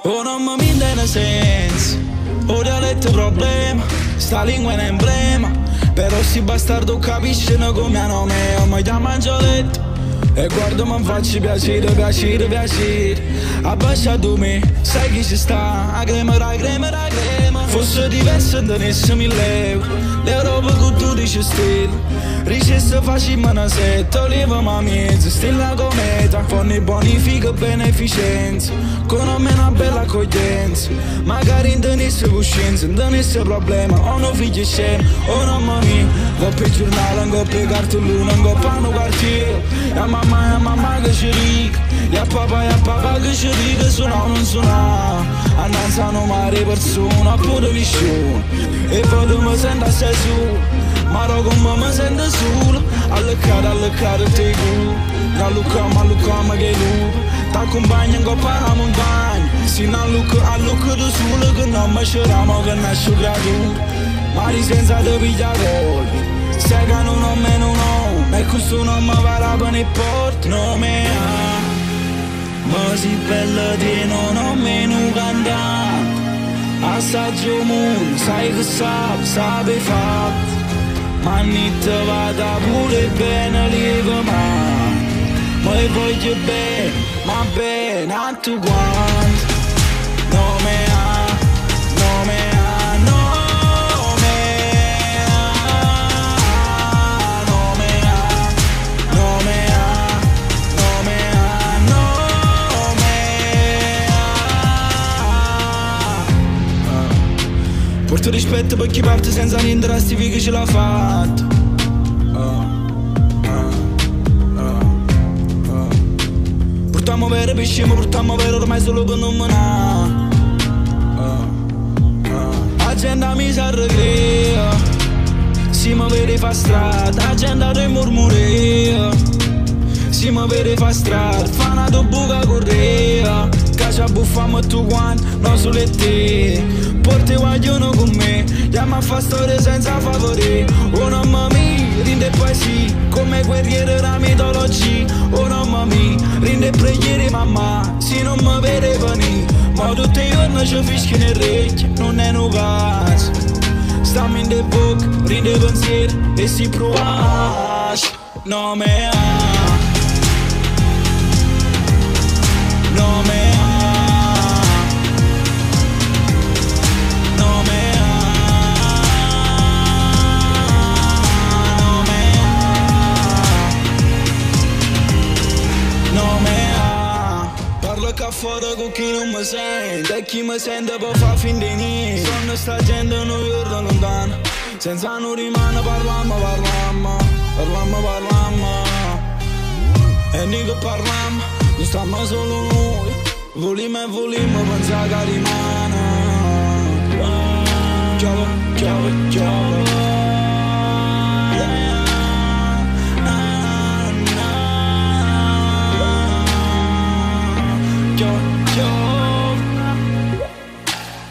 Oh, non mi minde in senso, ho dialetto problema, sta lingua è un emblema. Però si bastardo capiscono come a nome, mi chiama Angioletto. E guardo mi faccio piacere, piacere, piacere. Abbascia tu me, sai chi ci sta, a crema, fosse diverso non tenesse 1000 euro. L'Europa con 12 stelle, ricessa facciamo una setta, oliva ma mezza, stella cometa, fanno bonifica e beneficenza, con me una bella accoglienza. Magari non tenesse coscienza, non tenesse problema, ho un figlio scemo, oh mamma mia. Go per giornale, go per cartellone, go per un quartiere. Ya mamma che ci dica, ya papà che ci dica, suona o non suona. Annanzano mare persone, pure viscione. E poi tu mi senti assai su, ma come mi sento solo. Allecare te culo, da Luca che lupo. T'accompagno in coppa alla montagna, sino a Luca da solo, che non mi sceramo, che nasce creatura. Mari senza te piglia colpi, sai che non ho meno no, e questo non mi va la pane e porta. Non me ha, ma si bella di non ho meno cantante. Assaggio mondo, sai che sape fatto, ma niente vada pure bene lieve ma voglio bene, ma bene a tu quanto. Non me ha, non me ha, no. Porto rispetto per chi parte senza niente rastifica ce l'ha fatta. Portiamo vero per scemo, portiamo vero ormai solo per non menare. Agenda mi si arrecrea, si mi vede fa strada, agenda di murmurea. Si mi vede fa strada, fa una buca correa. Caccia buffiamo tu quanto, non solo te. Porti guagliano con me, chiama a fa storie senza favori. Oh mamma mia, rinde poesia, come guerriere della mitologia. Oh mamma mia, rinde preghiere mamma, se non mi vede venire. Ma tutti i giorni ci fischi nel orecchio, non è un caso. Stammi in de bocca, rinde pensieri e si prova. Non me ha, non me ha. Che fuori con chi non mi sente, e chi mi sente può far fin di niente. Sono sta gente non guarda lontano, senza non rimane parlammo. E dico parlammo, non stiamo solo noi. Volimo pensare che rimane. Giove.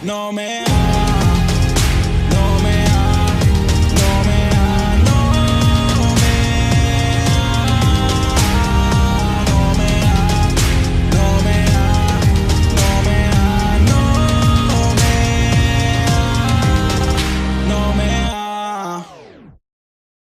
No me